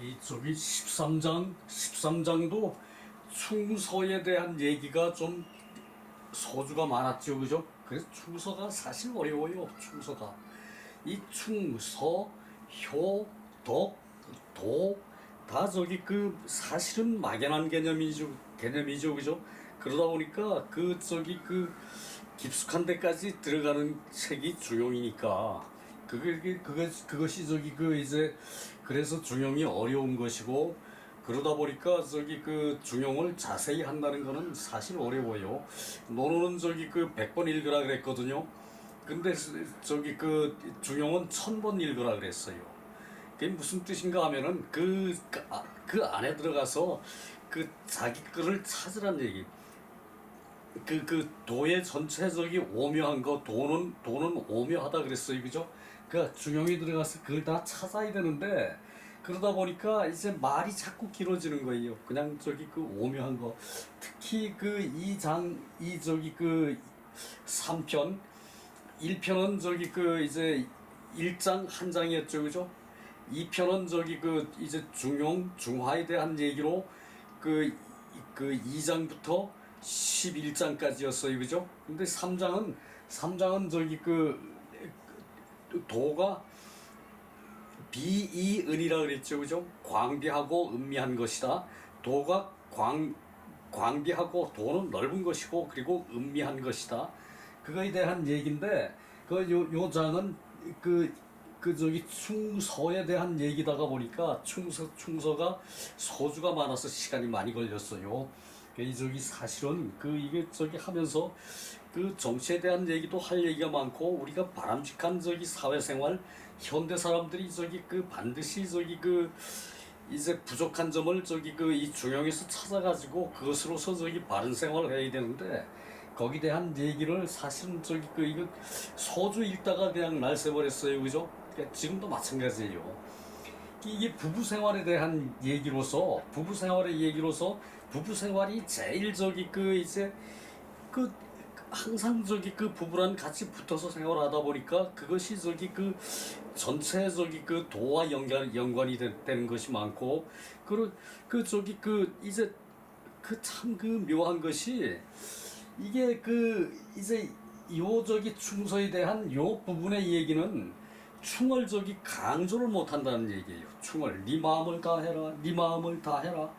이 저기 13장도 충서에 대한 얘기가 좀 서주가 많았죠, 그죠? 그래서 충서가 사실 어려워요. 충서가 이 충서, 효, 덕, 도 다 저기 그 사실은 막연한 개념이죠, 그죠? 그러다 보니까 그 저기 그 깊숙한 데까지 들어가는 책이 중용이니까 그것이 저기 그 이제 그래서 중용이 어려운 것이고, 그러다 보니까 저기 그 중용을 자세히 한다는 거는 사실 어려워요. 논어는 저기 그 100번 읽으라 그랬거든요. 근데 저기 그 중용은 1000번 읽으라 그랬어요. 그게 무슨 뜻인가 하면은 그 안에 들어가서 그 자기 거를 찾으란 얘기. 그 도의 전체적이 오묘한 거, 도는 오묘하다 그랬어요, 그죠? 그 중용이 들어가서 그걸 다 찾아야 되는데, 그러다 보니까 이제 말이 자꾸 길어지는 거예요. 그냥 저기 그 오묘한 거, 특히 그 이 저기 그 3편 1편은 저기 그 이제 1장 한 장이었죠, 그죠? 2편은 저기 그 이제 중용 중화에 대한 얘기로 그 2장부터 11장까지였어요, 그죠? 근데 3장은 저기 그 도가 비이은이라 그랬죠, 그죠? 광비하고 음미한 것이다. 도가 광비하고 도는 넓은 것이고, 그리고 음미한 것이다. 그거에 대한 얘기인데, 요 장은 저기 충서에 대한 얘기다가 보니까 충서가 서주가 많아서 시간이 많이 걸렸어요. 이 저기 사실은 이게 저기 하면서 그 정치에 대한 얘기도 할 얘기가 많고, 우리가 바람직한 저기 사회생활, 현대 사람들이 저기 반드시 저기 이제 부족한 점을 저기 이 중용에서 찾아가지고 그것으로서 저기 바른 생활을 해야 되는데, 거기에 대한 얘기를 사실은 저기 이거 소주 읽다가 그냥 날 새버렸어요, 그죠? 그러니까 지금도 마찬가지예요. 이게 부부 생활에 대한 얘기로서, 부부 생활이 제일 저기 이제 항상 저기 부부랑 같이 붙어서 생활하다 보니까 그것이 저기 전체 저기 도와 연관이 되는 것이 많고, 저기 이제 참 묘한 것이, 이게 이제 요 저기 충서에 대한 요 부분의 얘기는 충을 저기 강조를 못 한다는 얘기예요. 충을 네 마음을 다해라, 네 마음을 다해라.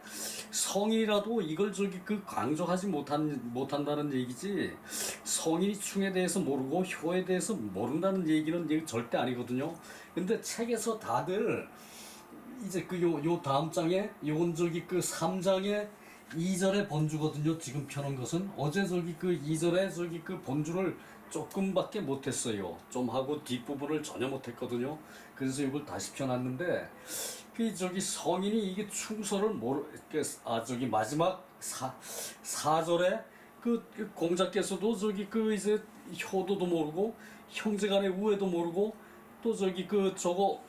성인이라도 이걸 저기 강조하지 못한다는 얘기지, 성인이 충에 대해서 모르고 효에 대해서 모른다는 얘기는 절대 아니거든요. 근데 책에서 다들 이제 요 다음 장에 요건 저기 3장에 2절의 번주거든요. 지금 펴놓은 것은 어제 저기 2절에 저기 본주를 조금밖에 못했어요. 좀 하고 뒷부분을 전혀 못했거든요. 그래서 이걸 다시 펴놨는데, 저기 성인이 이게 충서를 저기 마지막 4절에 공자께서도 저기 이제 효도도 모르고 형제간의 우애도 모르고, 또 저기 저거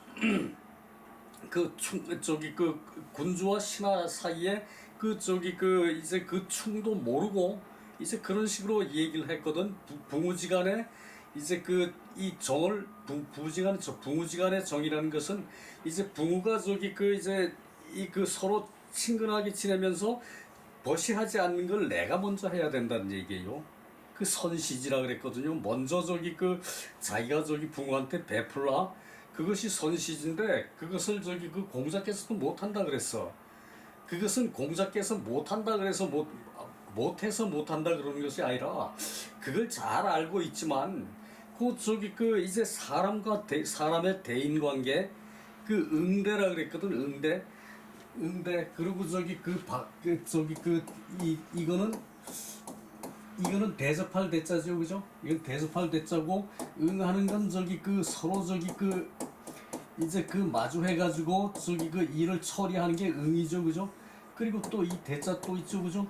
저기 군주와 신하 사이에 저기 이제 충도 모르고 이제 그런 식으로 얘기를 했거든. 부부지간에 이제 이 정을 부부지간의 정이라는 것은, 이제 부부가 저기 이제 서로 친근하게 지내면서 버시하지 않는 걸 내가 먼저 해야 된다는 얘기예요. 선시지라 그랬거든요. 먼저 저기 자기가 저기 부모한테 베풀라. 그것이 선시지인데, 그것을 저기 공자께서도 못한다 그랬어. 그것은 공자께서 못한다 그래서 못해서 못한다 그러는 것이 아니라, 그걸 잘 알고 있지만 저기 이제 사람의 대인관계, 응대라 그랬거든. 응대. 그리고 저기 이거는 대접할 대자죠, 그죠? 이건 대접할 대자고, 응하는 건 저기 서로 저기 이제 마주해가지고 저기 일을 처리하는 게 응이죠, 그죠? 그리고 또 이 대자 또 있죠, 그죠?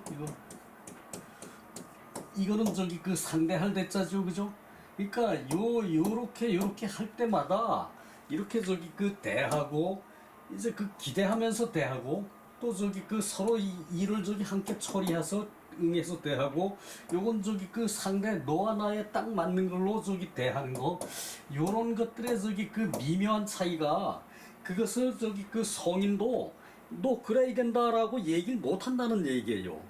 이거는 저기 상대할 대자죠, 그죠? 그러니까 요렇게 할 때마다 이렇게 저기 대하고, 이제 기대하면서 대하고, 또 저기 서로 일을 저기 함께 처리해서 응해서 대하고, 요건 저기 상대 너와 나에 딱 맞는 걸로 저기 대하는 거, 요런 것들의 저기 미묘한 차이가 그것을 저기 그 성인도 너 그래야 된다라고 얘기를 못 한다는 얘기예요.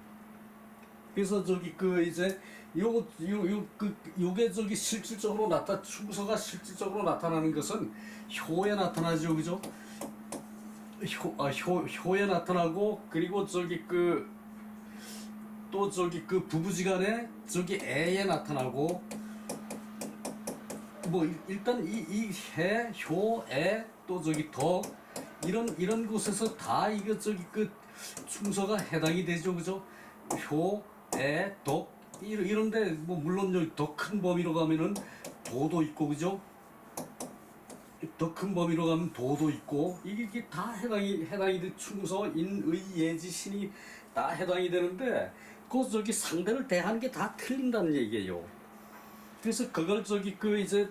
그래서 저기 그 이제 요게 저기 실질적으로 충서가 실질적으로 나타나는 것은 효에 나타나죠, 그죠? 효에 나타나고, 그리고 저기 그 또 저기 그 부부지간에 저기 애에 나타나고, 뭐 일단 이해 효애 또 저기 덕 이런 곳에서 다 이거 저기 그 충서가 해당이 되죠, 그죠? 효애 덕 이런데 뭐 물론 여기 더 큰 범위로 가면은 도도 있고, 그죠? 더 큰 범위로 가면 도도 있고, 이게 다 해당이 돼. 충서 인의 예지 신이 다 해당이 되는데, 그 저기 상대를 대하는 게 다 틀린다는 얘기예요. 그래서 그걸 저기 그 이제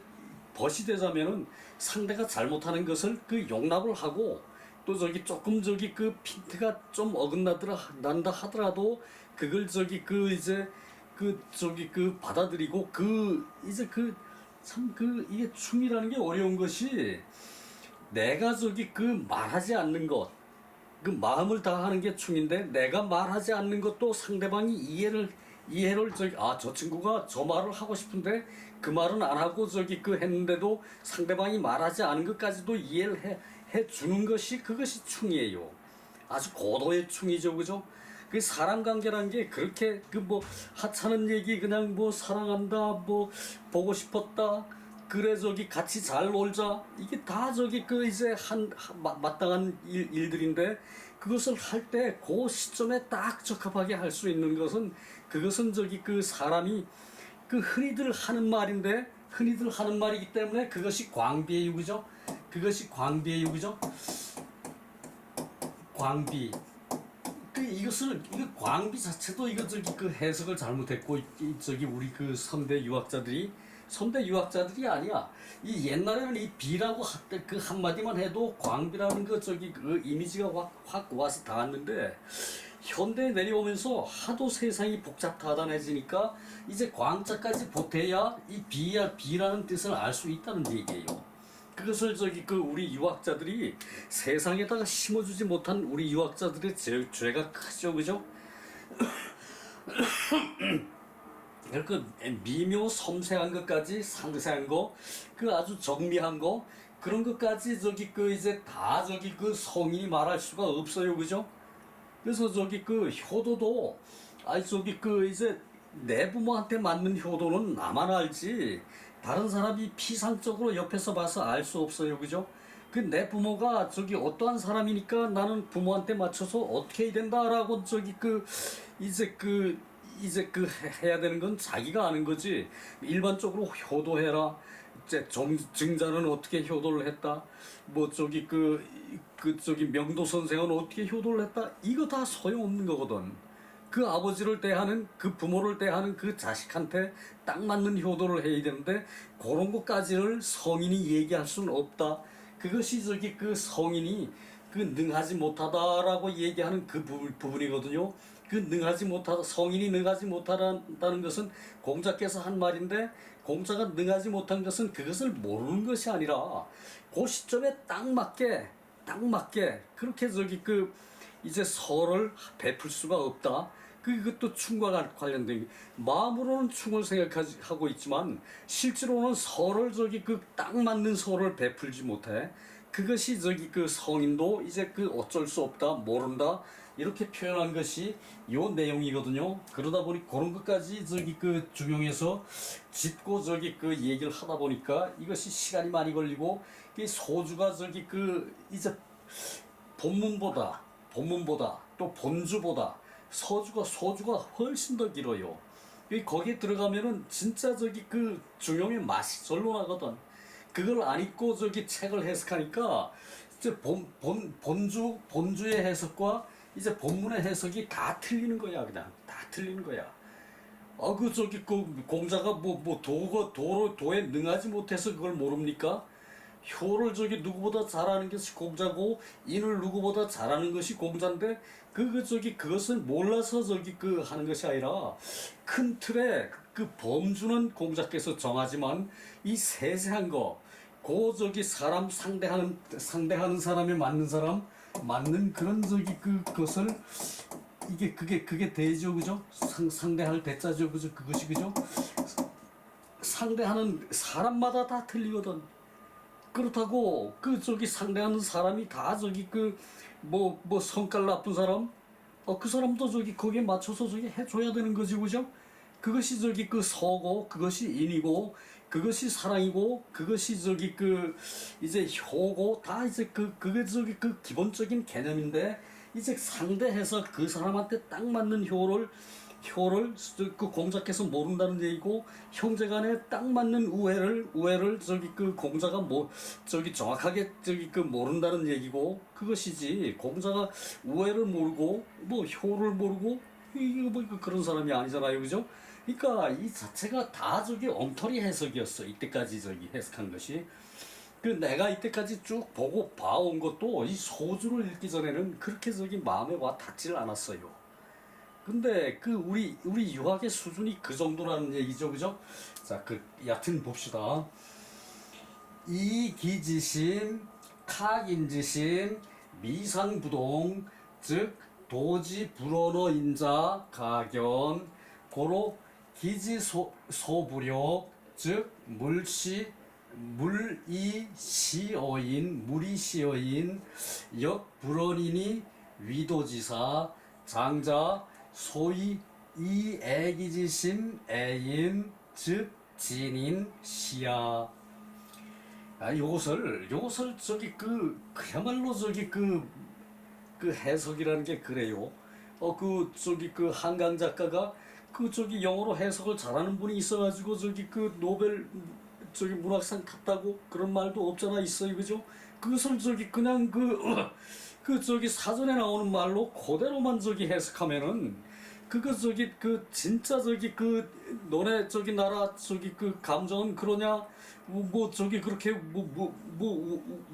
벗이 되자면은 상대가 잘못하는 것을 그 용납을 하고, 또 저기 조금 저기 그 핀트가 좀 난다 하더라도 그걸 저기 그 이제 그 저기 그 받아들이고, 그 이제 그 참 그 이게 춤이라는 게 어려운 것이, 내가 저기 그 말하지 않는 것, 그 마음을 다하는 게 춤인데, 내가 말하지 않는 것도 상대방이 이해를 저기 저 친구가 저 말을 하고 싶은데 그 말은 안 하고 저기 그 했는데도 상대방이 말하지 않은 것까지도 이해를 해 주는 것이, 그것이 충이에요. 아주 고도의 충이죠, 그죠? 그 사람 관계란 게 그렇게 그 뭐 하찮은 얘기, 그냥 뭐 사랑한다, 뭐 보고 싶었다, 그래 저기 같이 잘 놀자, 이게 다 저기 그 이제 마땅한 일들인데, 그것을 할 때 그 시점에 딱 적합하게 할 수 있는 것은, 그것은 저기 그 사람이 그 흔히들 하는 말인데, 흔히들 하는 말이기 때문에 그것이 광비의 유구죠. 그것이 광비의 유구죠. 광비. 그 이것을 이거 광비 자체도 이거 저기 그 해석을 잘못했고, 저기 우리 그 선대 유학자들이 아니야. 이 옛날에는 이 비라고 그 한마디만 해도 광비라는 거 저기 그 이미지가 확 와서 닿았는데, 현대에 내려오면서 하도 세상이 복잡하다해지니까 이제 광자까지 보태야 이 비라는 뜻을 알 수 있다는 얘기예요. 그것을 저기 그 우리 유학자들이 세상에다가 심어주지 못한 우리 유학자들의 죄가 크죠, 그죠? 그 미묘 섬세한 것까지, 상세한 거, 그 아주 정밀한 거, 그런 것까지 저기 그 이제 다 저기 그 성인이 말할 수가 없어요, 그죠? 그래서 저기 그 효도도, 저기 그 이제 내 부모한테 맞는 효도는 나만 알지, 다른 사람이 피상적으로 옆에서 봐서 알 수 없어요, 그죠? 그 내 부모가 저기 어떠한 사람이니까 나는 부모한테 맞춰서 어떻게 해야 된다라고 저기 그 이제 그 해야 되는 건 자기가 아는 거지. 일반적으로 효도해라, 이제 증자는 어떻게 효도를 했다, 뭐 저기 저기 명도 선생은 어떻게 효도를 했다, 이거 다 소용없는 거거든. 그 아버지를 대하는, 그 부모를 대하는 그 자식한테 딱 맞는 효도를 해야 되는데, 그런 것까지를 성인이 얘기할 수는 없다. 그것이 저기 그 성인이 그 능하지 못하다라고 얘기하는 그 부분이거든요. 그 성인이 능하지 못하다는 것은 공자께서 한 말인데, 공자가 능하지 못한 것은 그것을 모르는 것이 아니라 그 시점에 딱 맞게 그렇게 저기 그 이제 서를 베풀 수가 없다. 그것도 충과 관련된, 마음으로는 충을 생각하고 있지만 실제로는 서를 저기 그 딱 맞는 서를 베풀지 못해. 그것이 저기 그 성인도 이제 그 어쩔 수 없다, 모른다, 이렇게 표현한 것이 요 내용이거든요. 그러다 보니 그런 것까지 저기 그 중용해서 짚고 저기 그 얘기를 하다 보니까 이것이 시간이 많이 걸리고, 이 소주가 저기 그 이제 본문보다 또 본주보다 소주가 훨씬 더 길어요. 거기에 들어가면은 진짜 저기 그 중용의 맛이 절로 나거든. 그걸 안 읽고 저기 책을 해석하니까 이제 본주의 해석과 이제 본문의 해석이 다 틀리는 거야. 그냥 다 틀리는 거야. 그 저기 그 공자가 도에 능하지 못해서 그걸 모릅니까? 효를 저기 누구보다 잘하는 것이 공자고, 인을 누구보다 잘하는 것이 공자인데, 그것을 몰라서 저기 그 하는 것이 아니라, 큰 틀에 그 범주는 공자께서 정하지만 이 세세한 거, 그 저기 사람 상대하는 사람에 맞는 사람 맞는 그런 저기 그것을 이게 그게 대죠, 그죠? 상대할 대자죠, 그죠? 그것이 그죠? 상대하는 사람마다 다 틀리거든. 그렇다고 그 저기 상대하는 사람이 다 저기 그 뭐 성깔 나쁜 사람 그 사람도 저기 거기에 맞춰서 저기 해줘야 되는 거지, 그죠? 그것이 저기 그 서고 그것이 인이고 그것이 사랑이고 그것이 저기 그 이제 효고 다 이제 그게 저기 그 기본적인 개념인데 이제 상대해서 그 사람한테 딱 맞는 효를 그 공자께서 모른다는 얘기고 형제간에 딱 맞는 우애를 저기 그 공자가 뭐 저기 정확하게 저기 그 모른다는 얘기고 그것이지 공자가 우애를 모르고 뭐 효를 모르고 이거 뭐 그런 사람이 아니잖아요, 그죠? 그러니까 이 자체가 다 저기 엉터리 해석이었어. 이때까지 저기 해석한 것이. 그 내가 이때까지 쭉 보고 봐온 것도 이 소주를 읽기 전에는 그렇게 저기 마음에 와 닿질 않았어요. 근데 그 우리 유학의 수준이 그 정도라는 얘기죠, 그죠? 자, 그 여튼 봅시다. 이기지심, 카인지심, 미상부동, 즉 도지 불언어인자 가견 고로 기지소부력 즉 물이시어인 역불언이니 위도지사 장자 소위 이애기지심 애인 즉 진인 시야. 요것을 저기 그야말로 저기 그 해석이라는 게 그래요. 저기 그 한강 작가가 그 저기 영어로 해석을 잘하는 분이 있어가지고 저기 그 노벨 저기 문학상 탔다고 그런 말도 없잖아, 있어요, 그죠? 그것을 저기 그냥 그 저기 사전에 나오는 말로 그대로만 저기 해석하면은 그거 저기 그 진짜 저기 그 너네 저기 나라 저기 그 감정은 그러냐 뭐 저기 그렇게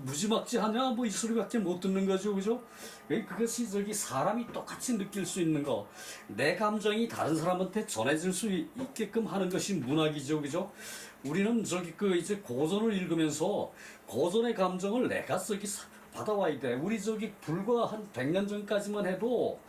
무지막지하냐 뭐 이 소리밖에 못 듣는 거죠, 그죠? 그것이 저기 사람이 똑같이 느낄 수 있는 거, 내 감정이 다른 사람한테 전해질 수 있게끔 하는 것이 문학이죠, 그죠? 우리는 저기 그 이제 고전을 읽으면서 고전의 감정을 내가 저기 받아와야 돼. 우리 저기 불과 한 100년 전까지만 해도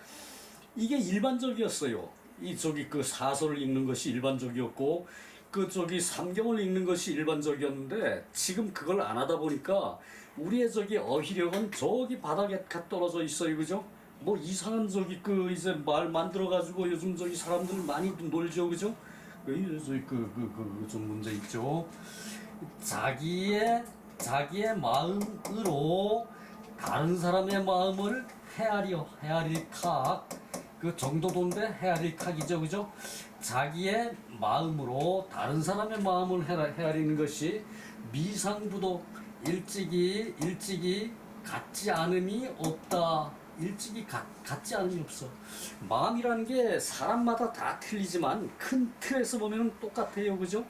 이게 일반적이었어요. 이 저기 그 사설을 읽는 것이 일반적이었고 그 저기 삼경을 읽는 것이 일반적이었는데 지금 그걸 안 하다 보니까 우리의 저기 어휘력은 저기 바닥에 가 떨어져 있어요, 그죠? 뭐 이상한 저기 그 이제 말 만들어 가지고 요즘 저기 사람들 많이 놀죠, 그죠? 저기 좀 문제 있죠. 자기의 마음으로 다른 사람의 마음을 헤아릴 탁. 그 정도도인데 헤아릴 탁이죠, 그죠? 자기의 마음으로 다른 사람의 마음을 헤아리는 것이 미상부도 일찍이 같지 않음이 없다. 일찍이 같지 않음이 없어. 마음이라는 게 사람마다 다 틀리지만 큰 틀에서 보면 똑같아요, 그죠?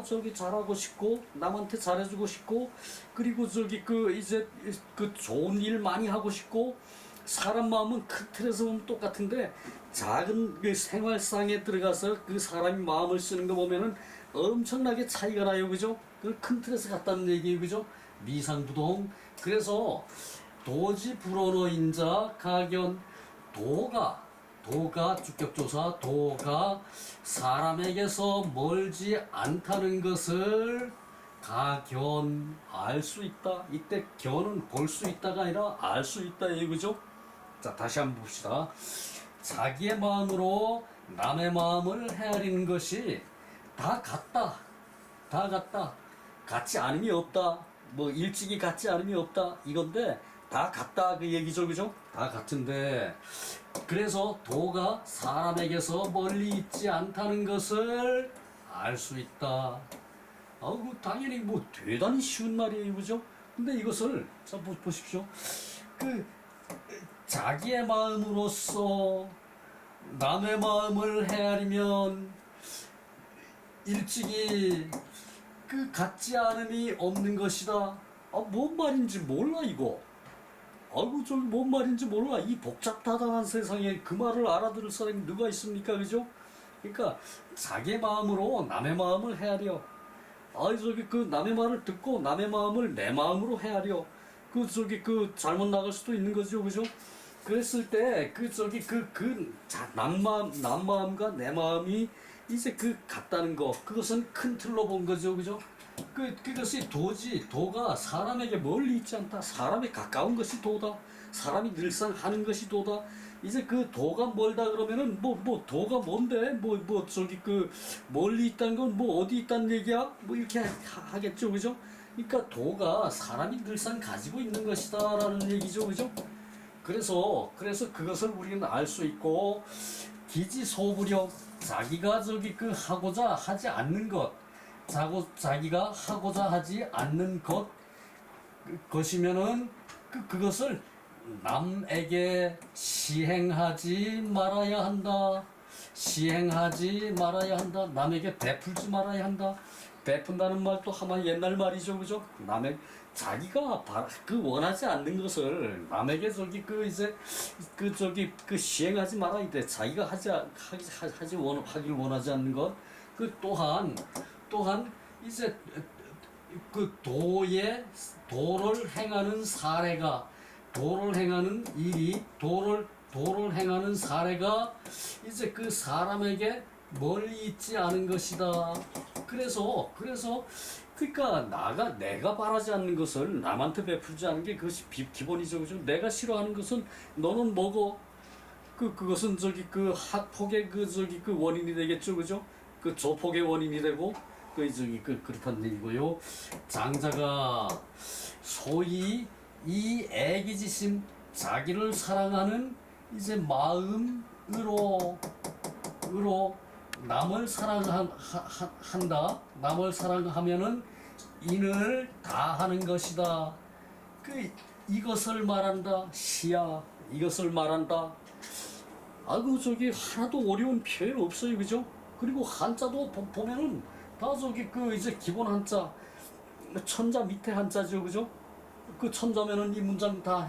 저기 잘하고 싶고 남한테 잘해주고 싶고 그리고 저기 그 이제 그 좋은 일 많이 하고 싶고 사람 마음은 큰 틀에서 보면 똑같은데 작은 그 생활상에 들어가서 그 사람이 마음을 쓰는 거 보면은 엄청나게 차이가 나요, 그죠? 그 큰 틀에서 같다는 얘기예요, 그죠? 미상부동. 그래서 도지 불언어인자 가견 도가 주격조사 도가 사람에게서 멀지 않다는 것을 가견 알 수 있다. 이때 견은 볼 수 있다가 아니라 알 수 있다, 그죠? 자, 다시 한번 봅시다. 자기의 마음으로 남의 마음을 헤아리는 것이 다 같다. 같지 않음이 없다. 뭐 일찍이 같지 않음이 없다. 이건데 다 같다 그 얘기죠, 그죠? 다 같은데 그래서 도가 사람에게서 멀리 있지 않다는 것을 알 수 있다. 당연히 뭐 대단히 쉬운 말이에요, 그죠? 근데 이것을 자 보십시오. 그 자기의 마음으로서 남의 마음을 헤아리면 일찍이 그 같지 않음이 없는 것이다. 뭔 말인지 몰라 이거. 저기 뭔 말인지 몰라. 이 복잡다단한 세상에 그 말을 알아들을 사람이 누가 있습니까, 그죠? 그러니까 자기 마음으로 남의 마음을 헤아려. 아 저기 그 남의 말을 듣고 남의 마음을 내 마음으로 헤아려. 그 저기 그 잘못 나갈 수도 있는 거죠, 그죠? 그랬을 때 그 저기 남 마음과 내 마음이 이제 그 같다는 거, 그것은 큰 틀로 본 거죠, 그죠? 그것이 도가 사람에게 멀리 있지 않다. 사람에 가까운 것이 도다. 사람이 늘상 하는 것이 도다. 이제 그 도가 멀다 그러면은 뭐 도가 뭔데? 저기 그 멀리 있다는 건 뭐 어디 있다는 얘기야? 뭐 이렇게 하겠죠, 그죠? 그러니까 도가 사람이 늘상 가지고 있는 것이다라는 얘기죠, 그죠? 그래서 그것을 우리는 알 수 있고, 기지소부령, 자기가 저기 그 하고자 하지 않는 것, 자기가 하고자 하지 않는 것이면은 그것을 남에게 시행하지 말아야 한다. 시행하지 말아야 한다. 남에게 베풀지 말아야 한다. 베푼다는 말도 아마 옛날 말이죠, 그죠? 자기가 원하지 않는 것을 남에게 시행하지 말아야 돼. 자기가 하길 원하지 않는 것. 그 또한 이제 그 도를 행하는 사례가, 도를 행하는 일이, 도를 행하는 사례가 이제 그 사람에게 멀리 있지 않은 것이다. 그래서 그러니까 내가 바라지 않는 것을 남한테 베풀지 않는 게 그것이 기본이죠, 그죠? 내가 싫어하는 것은 너는 먹어. 그것은 그 학폭의 그 원인이 되겠죠, 그죠? 그 조폭의 원인이 되고 그렇다는 얘기고요. 장자가 소위 이 애기지심, 자기를 사랑하는 이제 마음으로 남을 사랑한다. 남을 사랑하면은 인을 다 하는 것이다. 이것을 말한다. 시야, 이것을 말한다. 하나도 어려운 표현 없어요, 그죠? 그리고 한자도 보면은 다 이제 기본 한자, 천자 밑에 한자죠, 그죠? 그 천자면은 이 문장 다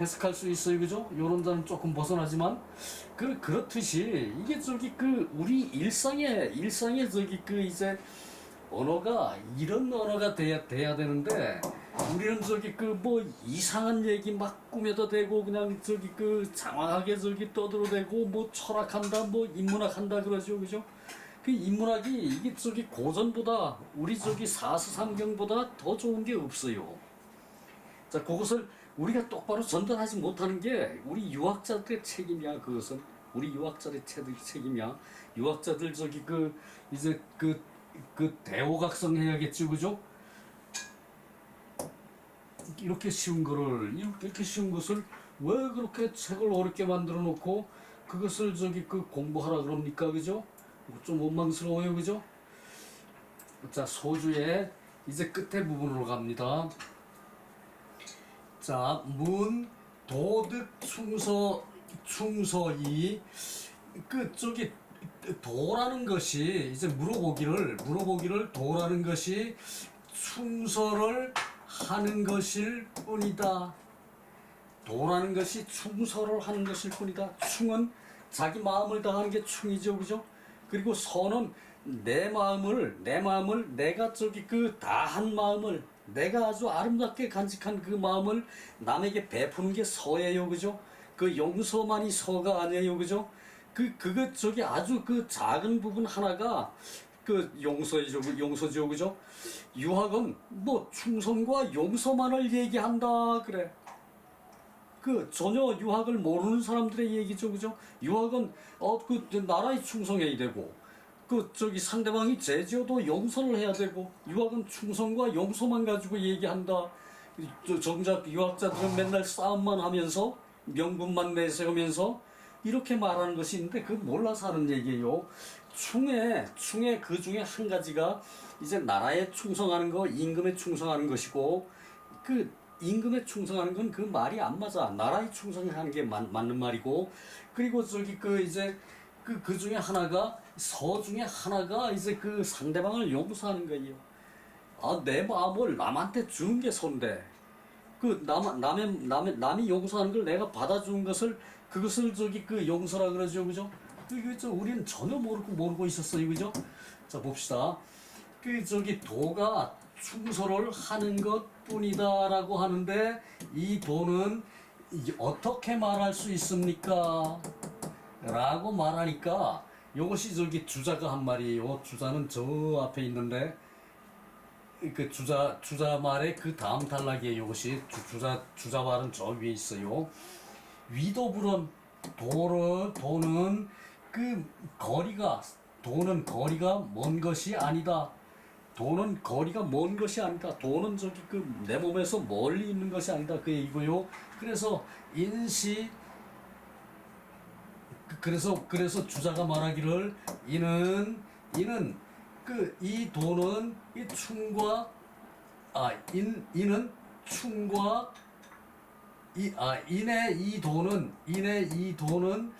해석할 수 있어요, 그죠? 요런 자는 조금 벗어나지만, 그렇듯이 이게 우리 일상에 이제 언어가 이런 언어가 돼야 되는데, 우리는 이상한 얘기 막 꾸며도 되고, 그냥 장황하게 떠들어대고, 뭐 철학한다, 뭐 인문학한다 그러죠, 그죠? 그 인문학이 이게 고전보다, 우리 사서삼경보다 더 좋은 게 없어요. 자, 그것을 우리가 똑바로 전달하지 못하는 게 우리 유학자들의 책임이야. 그것은 우리 유학자들의 책임이야. 유학자들 이제 대오각성 해야겠지, 그죠? 이렇게 쉬운 것을 왜 그렇게 책을 어렵게 만들어 놓고 그것을 공부하라 그럽니까, 그죠? 좀 원망스러워요, 그죠? 자, 소주의 이제 끝에 부분으로 갑니다. 자, 문, 도득, 충서이, 도라는 것이, 이제 물어보기를 도라는 것이 충서를 하는 것일 뿐이다. 도라는 것이 충서를 하는 것일 뿐이다. 충은 자기 마음을 다하는 게 충이죠, 그죠? 그리고 서는 내 마음을 내가 다한 마음을, 내가 아주 아름답게 간직한 그 마음을 남에게 베푸는 게 서예요, 그죠? 그 용서만이 서가 아니에요, 그죠? 아주 작은 부분 하나가 용서죠, 그죠? 유학은 뭐 충성과 용서만을 얘기한다 그래. 전혀 유학을 모르는 사람들의 얘기죠, 그죠? 유학은 나라에 충성해야 되고, 상대방이 죄지어도 용서를 해야 되고, 유학은 충성과 용서만 가지고 얘기한다. 정작 유학자들은 맨날 싸움만 하면서 명분만 내세우면서 이렇게 말하는 것이 있는데, 그건 몰라서 하는 얘기예요. 충의 그 중에 한 가지가 이제 나라에 충성하는 거, 임금에 충성하는 것이고, 임금에 충성하는 건 그 말이 안 맞아. 나라에 충성하는 게 맞는 말이고, 그리고 이제 그 중에 하나가, 서 중에 하나가 이제 상대방을 용서하는 거예요. 내 마음을 남한테 주는 게 서인데, 남이 용서하는 걸 내가 받아주는 그것을 용서라 그러죠, 그죠? 우리는 전혀 모르고 있었어요, 그죠? 자, 봅시다. 그 저기 도가 충소를 하는 것뿐이다라고 하는데 이 도는 어떻게 말할 수 있습니까? 라고 말하니까 이것이 저기 주자가 한 말이에요. 주자는 저 앞에 있는데 그 주자 말의 그 다음 단락이에요. 이것이 주자 말은 저 위에 있어요. 위도불은 도는 그 도는 거리가 먼 것이 아니다. 도는 거리가 먼 것이 아니다. 도는 저기 그 내 몸에서 멀리 있는 것이 아니다. 그 얘기고요. 그래서 그래서 주자가 말하기를 이는 그 이 도는 이 충과 이는 충과 인의 이 도는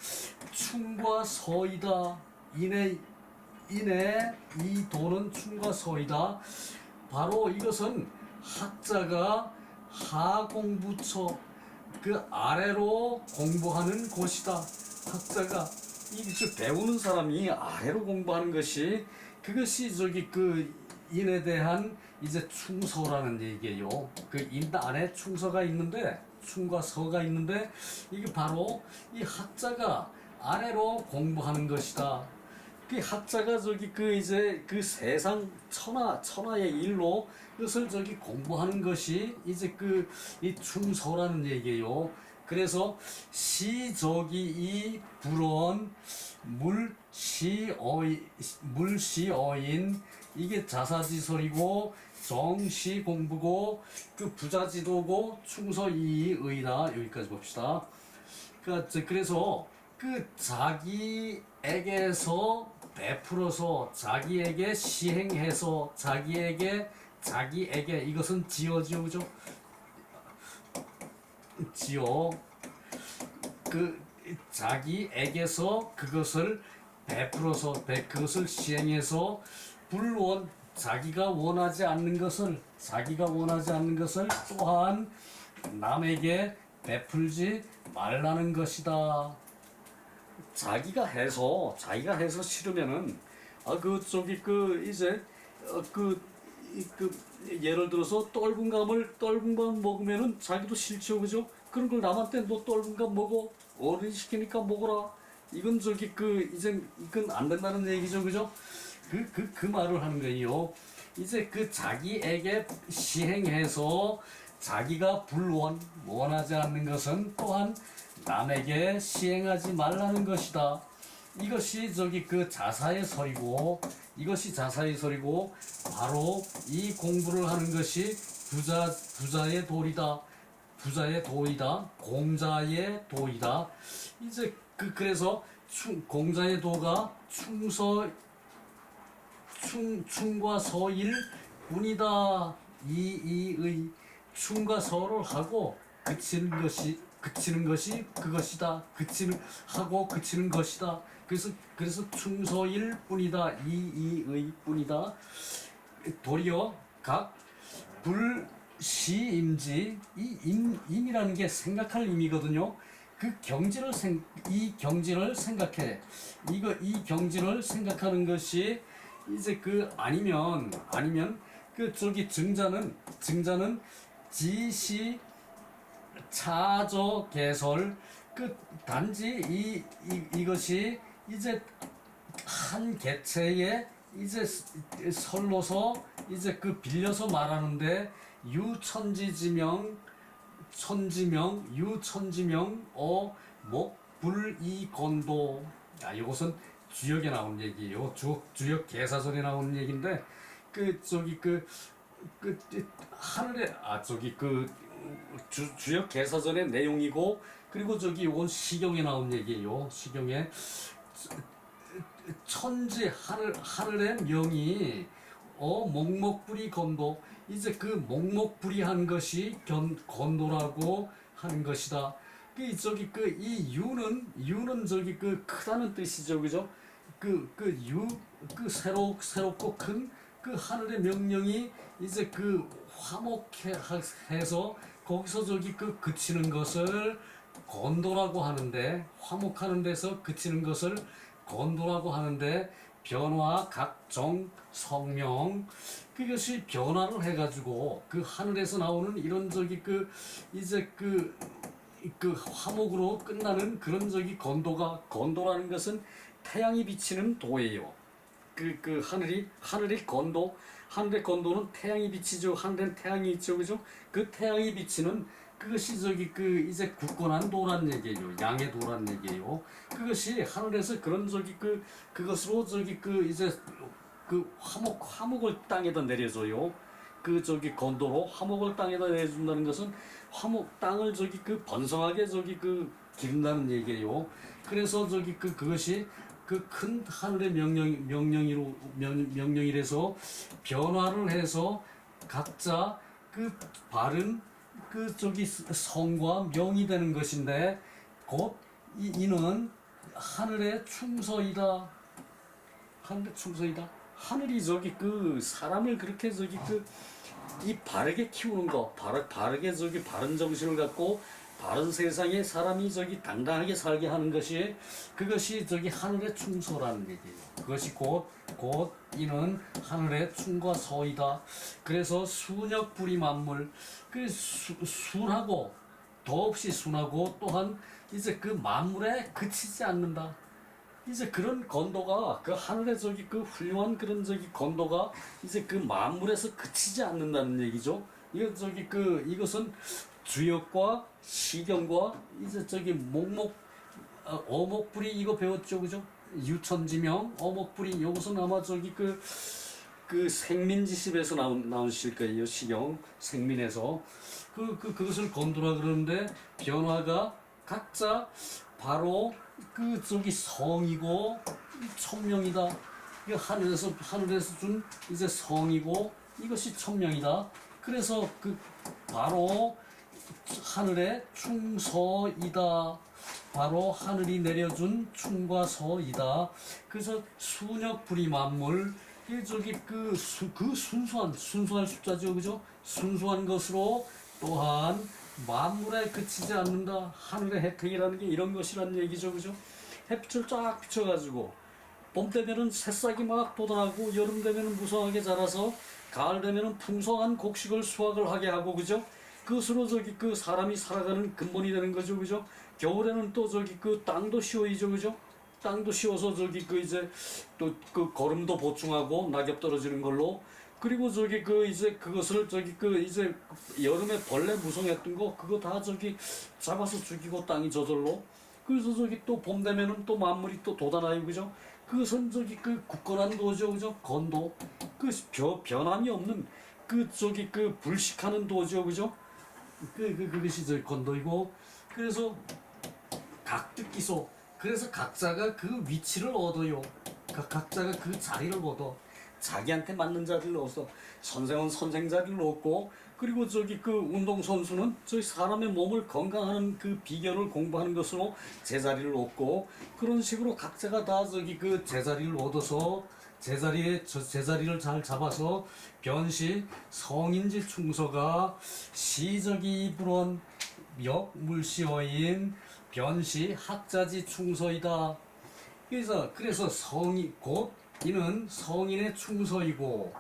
충과 서이다. 인의 이 도는 충과 서이다. 바로 이것은 학자가 하공부처 그 아래로 공부하는 곳이다. 학자가 이 배우는 사람이 아래로 공부하는 것이 그것이 저기 그 인에 대한 이제 충서라는 얘기예요. 그 인 안에 충서가 있는데 충과 서가 있는데 이게 바로 이 학자가 아래로 공부하는 것이다. 그 학자가 저기 그 이제 그 세상 천하의 일로 이것을 저기 공부하는 것이 이제 그 이 충서라는 얘기예요. 그래서 시저기 이 불원 물시어인 이게 자사지설이고 정시 공부고 그 부자지도고 충서이의다. 여기까지 봅시다. 그래서 그 자기에게서 베풀어서 자기에게 시행해서 자기에게 이것은 지어지요, 그죠? 지어 그 자기에게서 그것을 베풀어서 그것을 시행해서 불원 자기가 원하지 않는 것을 또한 남에게 베풀지 말라는 것이다. 자기가 해서 싫으면은 예를 들어서 떫은 감 먹으면은 자기도 싫죠, 그죠? 그런 걸 남한테 너 떫은 감 먹어, 어른이 시키니까 먹어라. 이건 이건 안 된다는 얘기죠, 그죠? 그 말을 하는 거예요. 이제 그 자기에게 시행해서 자기가 원하지 않는 것은 또한 남에게 시행하지 말라는 것이다. 이것이 그 자사의 설이고 바로 이 공부를 하는 것이 부자의 도리다. 공자의 도이다. 이제 그래서 공자의 도가 충과 서일 뿐이다. 이의 충과 서를 하고 그치는 것이 그것이다. 그치는 것이다. 그래서 충서일 뿐이다. 이의 뿐이다. 도리어 각 불시임지 임이라는 게 생각할 임이거든요. 이 경지를 생각해. 이 경지를 생각하는 것이 이제 아니면 증자는 지시 차저 개설 단지 이것이 이제 한 개체에 이제 설로서 이제 빌려서 말하는데 유천지지명 목불이건도. 이것은 주역에 나온 얘기예요. 주역 개사설에 나오는 얘기인데 하늘에 주역 개사전의 내용이고 그리고 이건 시경에 나온 얘기예요. 시경에 천지 하늘의 명이 목목불이 건도. 이제 목목불이한 것이 건도라고 하는 것이다. 이 유는 크다는 뜻이죠, 그죠? 새롭고 큰 하늘의 명령이 이제 화목해서 거기서 그치는 것을 건도라고 하는데, 화목하는 데서 그치는 것을 건도라고 하는데, 변화 각종 성명 그것이 변화를 해가지고 그 하늘에서 나오는 이런 이제 그 화목으로 끝나는 그런 건도라는 것은 태양이 비치는 도예요. 하늘의 건도는 태양이 비치죠. 하늘엔 태양이 있죠, 그죠? 그 태양이 비치는 그것이 이제 굳건한 도란 얘기예요. 양의 도란 얘기예요. 그것이 하늘에서 그런 그것으로 이제 화목을 땅에다 내려줘요. 건도로 화목을 땅에다 내준다는 것은 땅을 번성하게 기른다는 얘기예요. 그래서 그것이 그 큰 하늘의 명령이라서 변화를 해서 각자 그 바른 성과 명이 되는 것인데 곧 이는 하늘의 충서이다. 하늘의 충서이다. 하늘이 사람을 그렇게 이 바르게 키우는 거, 바르게 바른 정신을 갖고 바른 세상에 사람이 당당하게 살게 하는 그것이 하늘의 충서라는 얘기예요. 그것이 곧 이는 하늘의 충과 서이다. 그래서 순역불이 만물, 순하고 더없이 순하고 또한 이제 그 만물에 그치지 않는다. 이제 그런 건도가 하늘의 훌륭한 그런 건도가 이제 그 만물에서 그치지 않는다는 얘기죠. 이것은 주역과 시경과 이제 어목불이 이거 배웠죠, 그죠? 유천지명 어목불이 이것은 아마 생민지십에서 나오실 거예요. 시경 생민에서 그것을 건도라 그러는데 변화가 각자 바로 성이고 천명이다. 하늘에서 준 이제 성이고 이것이 천명이다. 그래서 바로 하늘의 충서이다. 바로 하늘이 내려준 충과 서이다. 그래서 순역불이 만물 순수한 숫자죠, 그죠? 순수한 것으로 또한 만물에 그치지 않는다. 하늘의 혜택이라는 게 이런 것이란 얘기죠, 그죠? 햇빛을 쫙 비춰가지고 봄 되면은 새싹이 막 돋아나고 여름 되면은 무성하게 자라서 가을 되면은 풍성한 곡식을 수확을 하게 하고, 그죠? 그것으로 사람이 살아가는 근본이 되는 거죠, 그죠? 겨울에는 또 땅도 쉬어이죠, 그죠? 땅도 쉬어서 이제 또 거름도 보충하고 낙엽 떨어지는 걸로. 그리고 이제 그것을 이제 여름에 벌레 무성했던 거 그거 다 잡아서 죽이고 땅이 저절로. 그래서 또 봄 되면은 또 만물이 또 돋아나요, 그죠? 그것은 굳건한 도죠, 그죠? 건도. 변함이 없는 불식하는 도죠, 그죠? 그것이 건도이고. 그래서 각득기소. 그래서 각자가 그 위치를 얻어요. 각자가 그 자리를 얻어. 자기한테 맞는 자리를 얻어. 선생은 선생 자리를 얻고, 그리고 운동선수는 사람의 몸을 건강하는 그 비결을 공부하는 것으로 제자리를 얻고, 그런 식으로 각자가 다 제자리를 얻어서 제자리를 잘 잡아서 변시 성인지 충서가 시적이 불원 역물시어인 변시 학자지 충서이다. 그래서 성이 곧 이는 성인의 충서이고,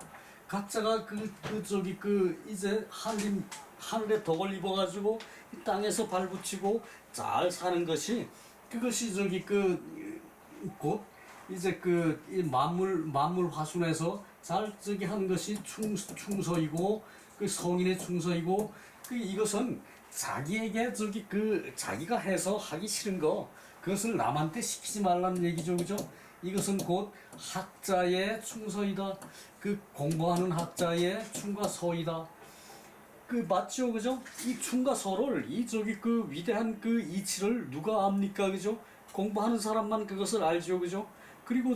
각자가 이제 하늘에 덕을 입어가지고 땅에서 발붙이고 잘 사는 것이 그것이 곧 이제 이 만물 화순에서 잘 하는 것이 충서이고, 성인의 충서이고, 이것은 자기에게 자기가 해서 하기 싫은 거 그것을 남한테 시키지 말라는 얘기죠, 그죠? 이것은 곧 학자의 충서이다. 공부하는 학자의 충과 서이다. 맞죠, 그죠? 이 충과 서를 위대한 이치를 누가 압니까, 그죠? 공부하는 사람만 그것을 알죠, 그죠? 그리고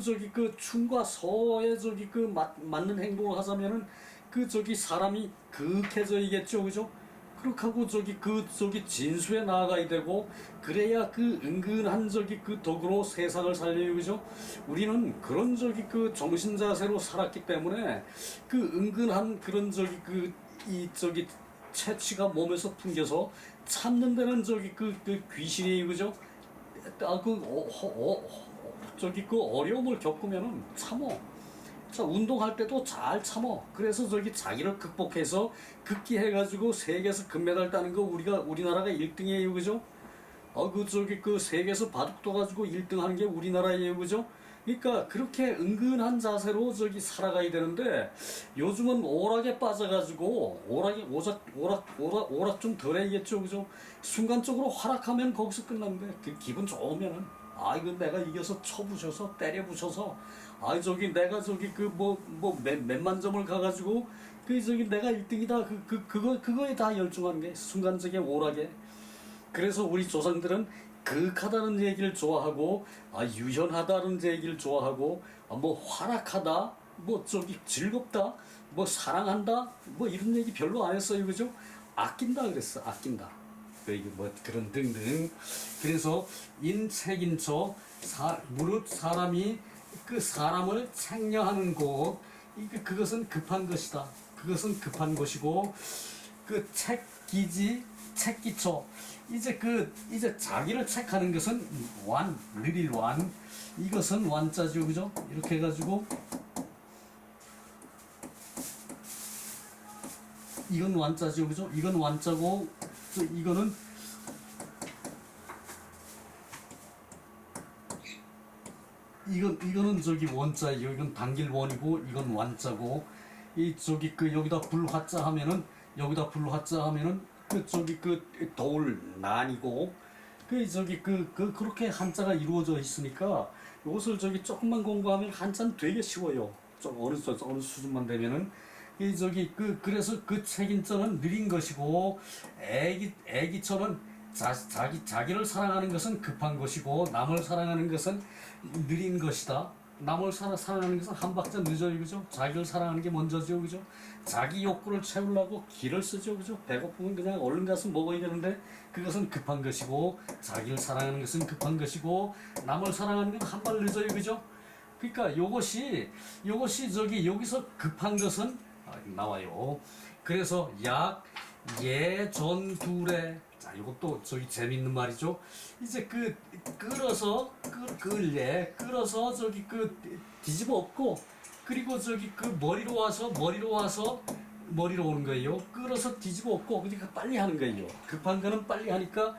충과 서에 맞는 행동을 하자면은 사람이 그윽해져야겠죠, 그죠? 그렇게 하고 진수에 나아가야 되고, 그래야 은근한 덕으로 세상을 살려요, 그죠? 우리는 그런 정신자세로 살았기 때문에 은근한 그런 채취가 몸에서 풍겨서 참는 데는 귀신이에요, 그죠? 저기 그 어려움을 겪으면은 참어. 자, 운동할 때도 잘 참어. 그래서 저기 자기를 극복해서 극기해가지고 세계에서 금메달 따는 거 우리나라가 1등이에요, 그죠? 그 저기 그 세계에서 바둑 떠가지고 1등 하는 게 우리나라예요, 그죠? 그러니까 그렇게 은근한 자세로 저기 살아가야 되는데 요즘은 오락에 빠져가지고 오락 좀 덜해야겠죠, 그죠? 순간적으로 활락하면 거기서 끝난대. 그 기분 좋으면은 이거 내가 이겨서 쳐부셔서 때려부셔서 저기 내가 저기 그 몇만 점을 가가지고 그 저기 내가 1등이다 그거에 다 열중하는 게 순간적인 오락에. 그래서 우리 조상들은 극하다는 얘기를 좋아하고 유연하다는 얘기를 좋아하고 뭐 활락하다 뭐 저기 즐겁다 뭐 사랑한다 뭐 이런 얘기 별로 안 했어요, 그죠? 아낀다 그랬어. 아낀다 뭐 그런 등등. 그래서 인책인처 무릇 사람이 그 사람을 책령하는 곳 그것은 급한 것이다. 그것은 급한 것이고 그 책기지 책기처 이제 자기를 책하는 것은 느릴 완 이것은 완자죠, 그죠? 이렇게 해가지고 이건 완자죠, 그죠? 이건 완자고 이거는 저기 원자예요. 이건 당길 원이고 이건 완자고 이 저기 그 여기다 불화자 하면은 그 저기 그 도울 난이고 그 저기 그렇게 한자가 이루어져 있으니까 이것을 저기 조금만 공부하면 한자는 되게 쉬워요. 좀 어느 수준만 되면은 이 저기 그래서 그 책임자는 느린 것이고 애기처는 자기를 사랑하는 것은 급한 것이고 남을 사랑하는 것은 느린 것이다. 남을 사랑하는 것은 한 박자 늦어요, 그죠? 자기를 사랑하는 게 먼저죠, 그죠? 자기 욕구를 채우려고 기를 쓰죠, 그죠? 배고프면 그냥 얼른 가서 먹어야 되는데 그것은 급한 것이고 자기를 사랑하는 것은 급한 것이고 남을 사랑하는 건 한 발 늦어요, 그죠? 그러니까 요것이 저기 여기서 급한 것은 나와요. 그래서 예전둘에 자, 이것도 저기 재밌는 말이죠. 이제 끌어서 저기 뒤집어 엎고 그리고 저기 머리로 오는 거예요. 끌어서 뒤집어 엎고 그러니까 빨리 하는 거예요. 급한 거는 빨리 하니까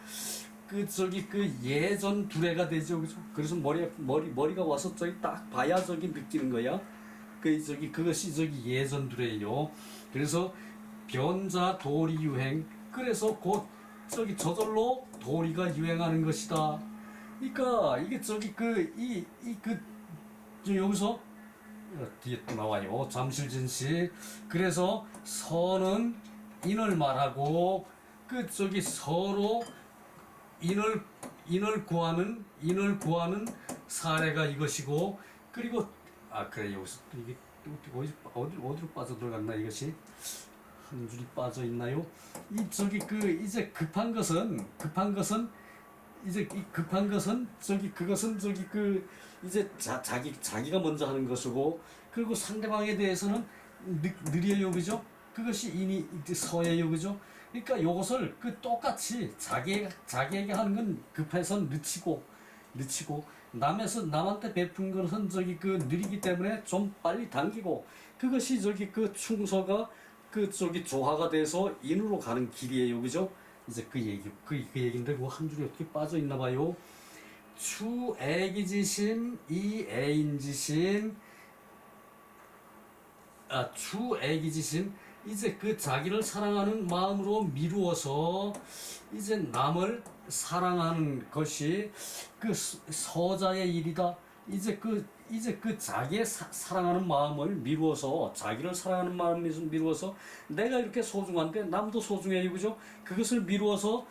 저기 예전 두레가 되죠, 그죠? 그래서 머리가 와서 저기 딱 봐야 저기 느끼는 거야. 그것이 저기 예전 두레예요. 그래서 변자 도리 유행. 그래서 곧 저기 저절로 도리가 유행하는 것이다. 그러니까 이게 저기 여기서 뒤에 또 나와요. 잠실진시. 그래서 선은 인을 말하고 저기 서로 인을 구하는 사례가 이것이고 그리고 그래 여기서 이게 어디로 빠져 들어갔나 이것이 한 줄이 빠져 있나요? 이제 급한 것은 이제 자기가 먼저 하는 것이고 그리고 상대방에 대해서는 느려요, 그죠? 그것이 인이 서예요, 그죠? 그러니까 요것을 똑같이 자기에게 하는 건 급해서 늦추고 남한테 베푼 것은 느리기 때문에 좀 빨리 당기고 그것이 충서가 조화가 돼서 인으로 가는 길이에요, 그죠? 이제 그 얘기인데 한 줄이 어떻게 빠져 있나 봐요. 추애기지심 이애인지심 추애기지심 이제 자기를 사랑하는 마음으로 미루어서 이제 남을 사랑하는 것이 서자의 일이다. 이제 자기의 사랑하는 마음을 미루어서 자기를 사랑하는 마음을 미루어서 내가 이렇게 소중한데 남도 소중해요, 그죠? 그것을 미루어서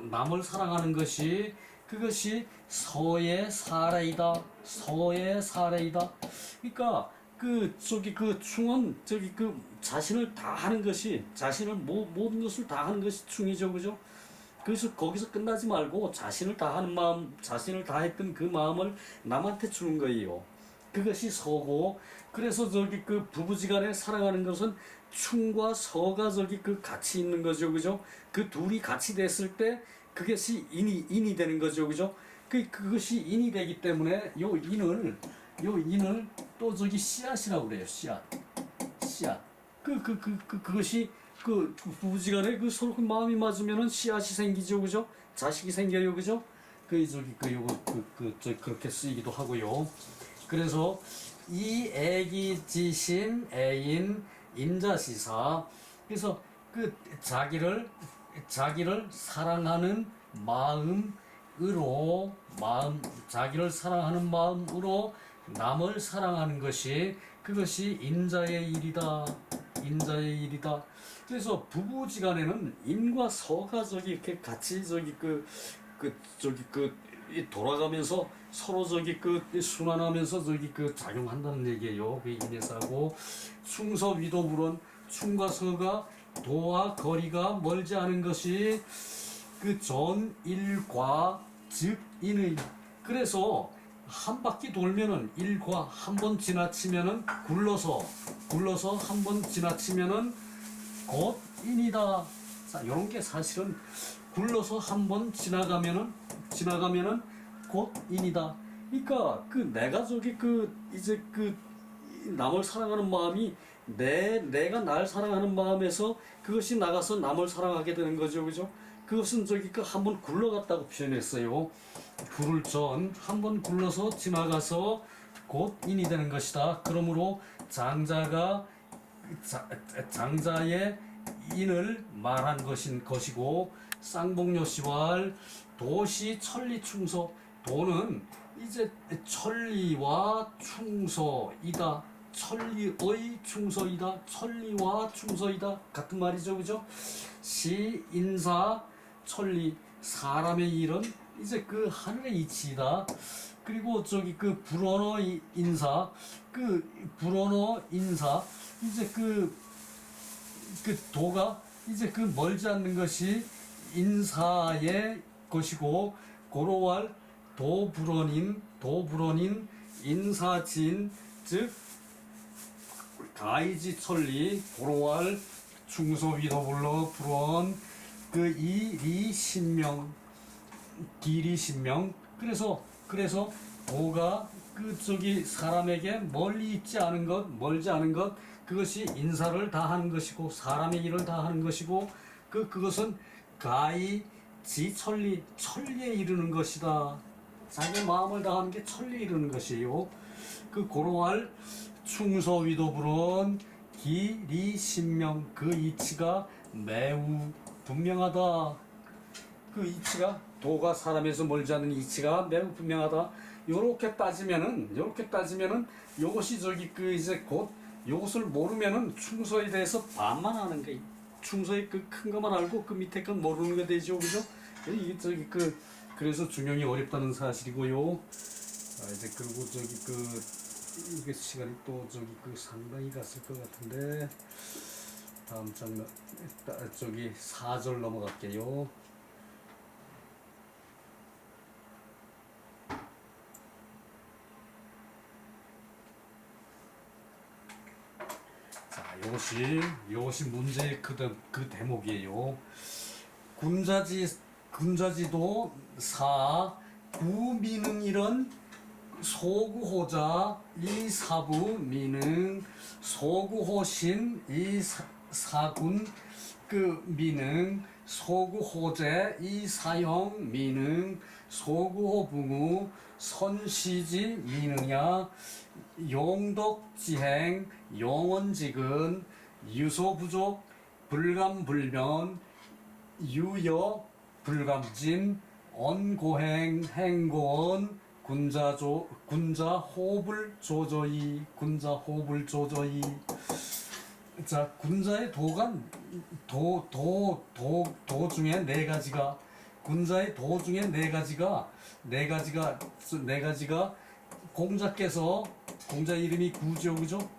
남을 사랑하는 것이 그것이 서의 사례이다. 그러니까 충은 자신을 다 하는 것이 모든 것을 다 하는 것이 충이죠, 그죠? 그래서 거기서 끝나지 말고 자신을 다하는 마음, 자신을 다했던 그 마음을 남한테 주는 거예요. 그것이 서고, 그래서 부부지간에 사랑하는 것은 충과 서가 같이 있는 거죠, 그죠? 그 둘이 같이 됐을 때 그것이 인이 되는 거죠, 그죠? 그것이 인이 되기 때문에 요 인을 또 저기 씨앗이라고 그래요. 씨앗. 그것이 그 부부지간에 그 서로 그 마음이 맞으면은 씨앗이 생기죠, 그죠? 자식이 생겨요, 그죠? 저 그렇게 쓰이기도 하고요. 그래서 이 애기지심 애인 인자시사. 그래서 그 자기를 사랑하는 자기를 사랑하는 마음으로 남을 사랑하는 것이 그것이 인자의 일이다. 인자의 일이다. 그래서 부부지간에는 인과 서가 저기 이렇게 같이 저기 돌아가면서 서로 저기 순환하면서 저기 작용한다는 얘기예요. 그 인에서하고 충서 위도불원 충과 서가 도와 거리가 멀지 않은 것이 그 전일과 즉 인의. 그래서 한 바퀴 돌면은 일과 한 번 지나치면은 굴러서 한 번 지나치면은 곧 인이다. 자, 이런 게 사실은 굴러서 한 번 지나가면은 곧 인이다. 그러니까 내가 저기 이제 남을 사랑하는 마음이 내가 날 사랑하는 마음에서 그것이 나가서 남을 사랑하게 되는 거죠, 그죠? 그것은 저기 한번 굴러갔다고 표현했어요. 굴을 전 한 번 굴러서 지나가서 곧 인이 되는 것이다. 그러므로 장자의 인을 말한 것이고 쌍복요시왈 도시 천리충서. 도는 이제 천리와 충서이다. 천리의 충서이다. 천리와 충서이다. 같은 말이죠, 그죠? 시 인사 천리. 사람의 일은 이제 하늘의 이치이다. 그리고 저기 불언어 인사. 불언어 인사. 이제 도가 이제 멀지 않는 것이 인사의 것이고 고로왈 도불언인 인사진 즉 가이지 천리 고로왈 충소위도불러 불언 이리 신명 길이 신명. 그래서 도가 저기 사람에게 멀지 않은 것 그것이 인사를 다 하는 것이고 사람의 일을 다 하는 것이고 그것은 가히 지천리에 이르는 것이다. 자기 마음을 다하는 게 천리에 이르는 것이에요. 고로할 충서위도불언 기리신명. 그 이치가 매우 분명하다. 이치가 도가 사람에서 멀지 않는 이치가 매우 분명하다. 요렇게 따지면은 요것이 저기 이제 곧 요것을 모르면은 충서에 대해서 반만 아는 거예요. 충서의 큰 것만 알고 밑에 건 모르는 거 되죠, 그죠? 이게 저기 그래서 중용이 어렵다는 사실이고요. 이제 그리고 저기 이게 시간이 또 저기 상당히 갔을 것 같은데 다음 장 저기 4절 넘어갈게요. 이것이 문제의 그 대목이에요. 군자지도 구미능이런 소구호자 이사부 미능 소구호신 이사군 미능 소구호제 이사형 미능 소구호붕우 선시지 미능야 용덕지행 용원직은 유소부족 불감불면 유여 불감진 언고행 행고원 군자호불조저이. 자, 군자의 도가 도 중에 네 가지가 군자의 도 중에 네 가지가 공자께서 공자 이름이 구죠, 그죠?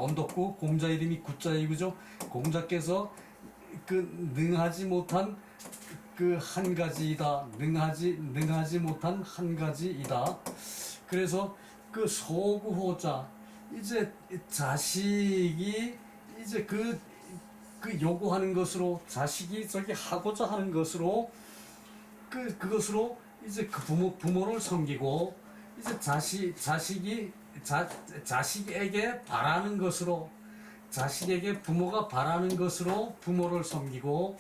언덕구 공자 이름이 구자이, 그죠? 공자께서 능하지 못한 한 가지이다. 능하지 못한 한 가지이다. 그래서 소구호자 이제 자식이 이제 요구하는 것으로 자식이 저기 하고자 하는 것으로 그것으로 이제 그 부모를 섬기고 이제 자식에게 바라는 것으로 자식에게 부모가 바라는 것으로 부모를 섬기고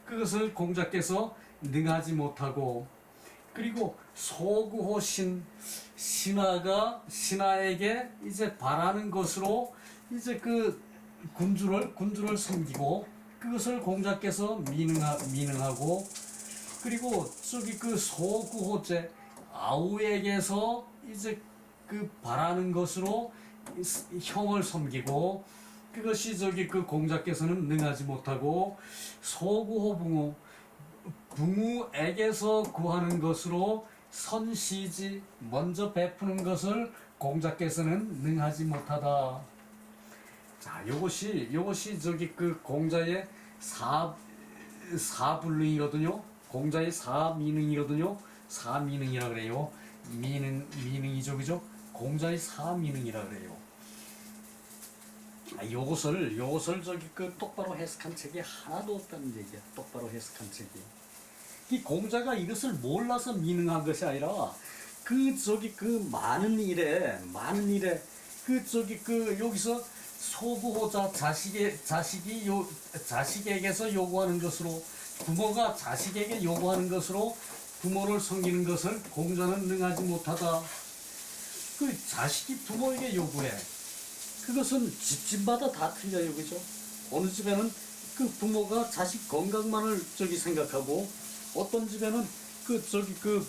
그것을 공자께서 능하지 못하고 그리고 소구호 신하에게 이제 바라는 것으로 이제 그 군주를 섬기고 그것을 공자께서 미능하고 그리고 저기 그 소구호제 아우에게서 이제 그 바라는 것으로 형을 섬기고 그것이 저기 그 공자께서는 능하지 못하고 소구호 붕우에게서 구하는 것으로 선시지 먼저 베푸는 것을 공자께서는 능하지 못하다. 자, 요것이 저기 그 공자의 사불능이거든요. 공자의 사미능이거든요. 사미능이라 그래요. 미능이죠, 그죠? 공자의 사미능이라 그래요. 요것을 저기 그 똑바로 해석한 책이 하나도 없다는 얘기야. 똑바로 해석한 책이. 이 공자가 이것을 몰라서 미능한 것이 아니라 그 저기 그 많은 일에 그 저기 그 여기서 소부호자 자식에게서 요구하는 것으로 부모가 자식에게 요구하는 것으로 부모를 섬기는 것을 공자는 능하지 못하다. 그 자식이 부모에게 요구해. 그것은 집집마다 다 틀려요, 그죠? 어느 집에는 그 부모가 자식 건강만을 저기 생각하고 어떤 집에는 그 저기 그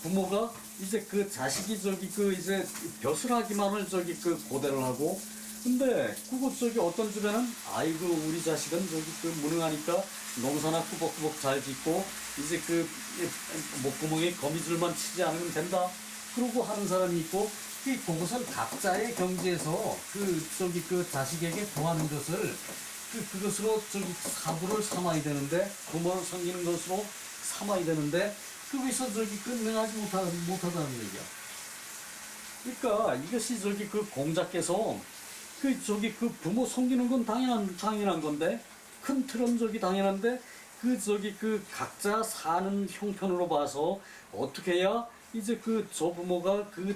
부모가 이제 그 자식이 저기 그 이제 벼슬하기만을 저기 그 고대를 하고 근데 그거 저기 어떤 집에는 아이고 우리 자식은 저기 그 무능하니까 농사나 꾸벅꾸벅 잘 짓고 이제 그 목구멍에 거미줄만 치지 않으면 된다 그러고 하는 사람이 있고 그것은 각자의 경지에서 그 저기 그 자식에게 구하는 것을 그것으로 저기 사부를 삼아야 되는데 부모를 섬기는 것으로 삼아야 되는데 거기서 저기 능하지 못하다는 얘기야. 그러니까 이것이 저기 그 공자께서 그 저기 그 부모 섬기는 건 당연한 건데 큰 틀은 저기 당연한데 그 저기 그 각자 사는 형편으로 봐서 어떻게 해야 이제 그 조부모가 그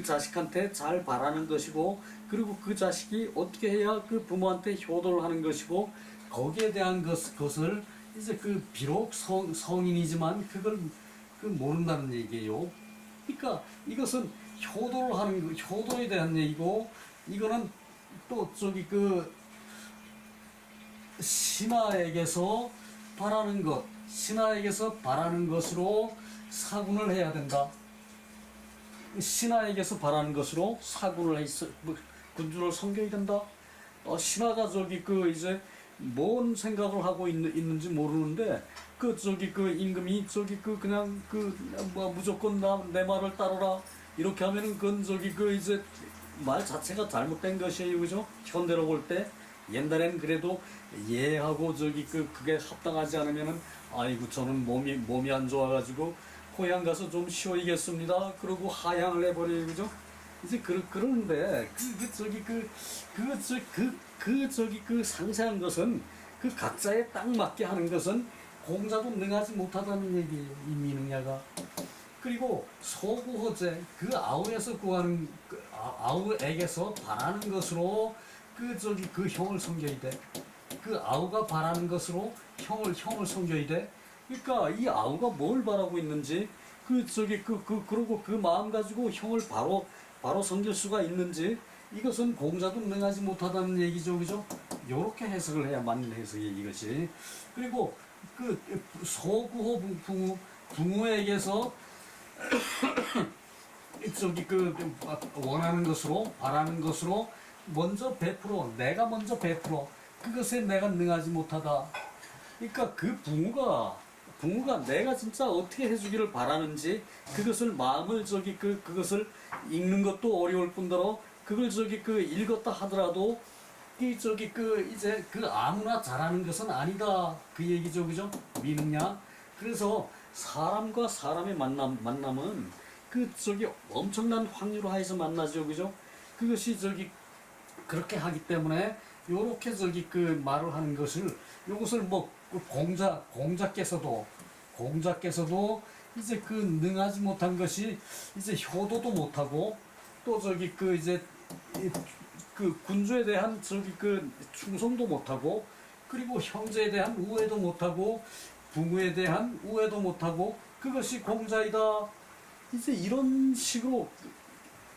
자식한테 잘 바라는 것이고 그리고 그 자식이 어떻게 해야 그 부모한테 효도를 하는 것이고 거기에 대한 것을 이제 그 비록 성인이지만 그걸 모른다는 얘기예요. 그러니까 이것은 효도에 대한 얘기고 이거는 또 저기 그 신하에게서 바라는 것으로 사군을 해야 된다. 신하에게서 바라는 것으로 사군을 해서 군주를 섬겨야 된다. 신하가 저기 그 이제 뭔 생각을 하고 있는지 모르는데 그 저기 그 임금이 저기 그 그냥 그 뭐 무조건 내 말을 따르라 이렇게 하면은 그건 저기 그 이제 말 자체가 잘못된 것이에요, 그죠? 현대로 볼 때 옛날엔 그래도 예하고 저기 그게 합당하지 않으면은 아이고 저는 몸이 안 좋아가지고 고향 가서 좀 쉬어야겠습니다. 그러고 하향을 해버려요, 그죠? 이제 그러는데 그 상세한 것은 그 각자에 딱 맞게 하는 것은 공자도 능하지 못하다는 얘기예요, 이 미능야가. 그리고 소구호제 그 아우에서 구하는 아우에게서 바라는 것으로 그 형을 섬겨야 돼. 그 아우가 바라는 것으로 형을 섬겨야 돼. 그러니까 이 아우가 뭘 바라고 있는지 그러고 그 마음 가지고 형을 바로 섬길 수가 있는지 이것은 공자도 능하지 못하다는 얘기죠, 그죠? 요렇게 해석을 해야 맞는 해석이 이것이. 그리고 그 소구호 붕우에게서 원하는 것으로 바라는 것으로 내가 먼저 베풀어 그것에 내가 능하지 못하다. 그러니까 그 붕우가 내가 진짜 어떻게 해주기를 바라는지 그것을 마음을 그것을 읽는 것도 어려울 뿐더러 그걸 읽었다 하더라도 이제 아무나 잘하는 것은 아니다 그 얘기죠, 그죠? 미느냐? 그래서 사람과 사람의 만남은 엄청난 확률 하에서 만나죠, 그죠? 그것이 그렇게 하기 때문에 요렇게 말을 하는 것을 요것을 뭐 공자께서도 이제 그 능하지 못한 것이 이제 효도도 못하고 또 저기 그 이제 그 군주에 대한 저기 그 충성도 못하고 그리고 형제에 대한 우애도 못하고 부모에 대한 우애도 못하고 그것이 공자이다. 이제 이런 식으로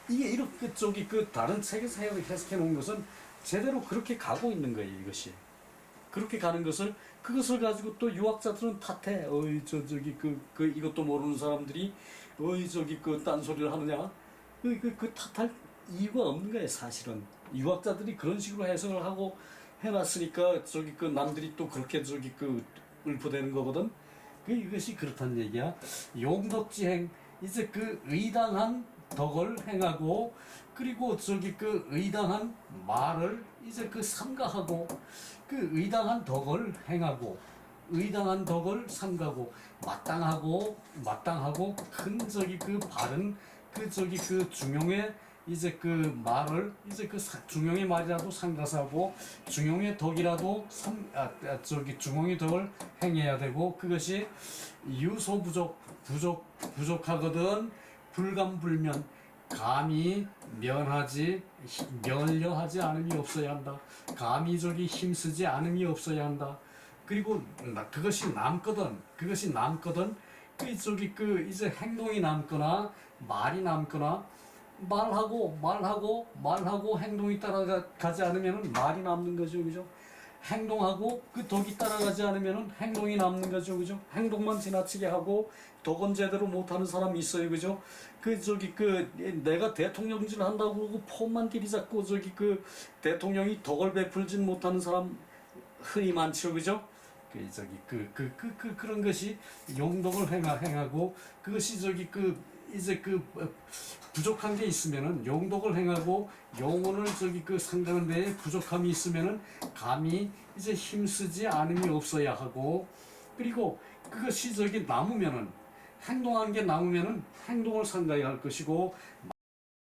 이게 이렇게 저기 그 다른 책에서 해석해 놓은 것은 제대로 그렇게 가고 있는 거예요. 이것이 그렇게 가는 것을 그것을 가지고 또 유학자들은 탓해. 어이 저기 그 이것도 모르는 사람들이 어이 저기 그 딴소리를 하느냐. 그 탓할 이유가 없는 거예요. 사실은 유학자들이 그런 식으로 해석을 하고 해놨으니까 저기 그 남들이 또 그렇게 저기 그 읊어대는 거거든. 그 이것이 그렇다는 얘기야. 용덕지행 이제 그 의당한 덕을 행하고 그리고 저기 그 의당한 말을 이제 그 삼가하고 그 의당한 덕을 행하고 의당한 덕을 삼가고 마땅하고 큰 저기 그 바른 그 저기 그 중용의 이제 그 말을 이제 그 중용의 말이라도 삼가사하고 중용의 덕이라도 저기 중용의 덕을 행해야 되고 그것이 부족하거든 불감불면 감히 면려하지 않음이 없어야 한다. 감히 저기 힘쓰지 않음이 없어야 한다. 그리고 그것이 남거든 그 저기 그 이제 행동이 남거나 말이 남거나 말하고 행동이 따라가지 않으면 말이 남는 거죠, 그죠? 행동하고 그 덕이 따라가지 않으면 행동이 남는 거죠, 그죠? 행동만 지나치게 하고 덕은 제대로 못하는 사람이 있어요, 그죠? 그 저기 그 내가 대통령질 한다고 그러고 폼만 들이잡고 저기 그 대통령이 덕을 베풀진 못하는 사람 흔히 많죠, 그죠? 그 저기 그런 것이 용덕을 행하고 그것이 저기 그 이제 그 부족한 게 있으면은 용덕을 행하고 영혼을 저기 그 상가는 데에 부족함이 있으면은 감히 이제 힘쓰지 않음이 없어야 하고 그리고 그것이 저기 남으면은 행동하는 게 남으면은 행동을 상가해야 할 것이고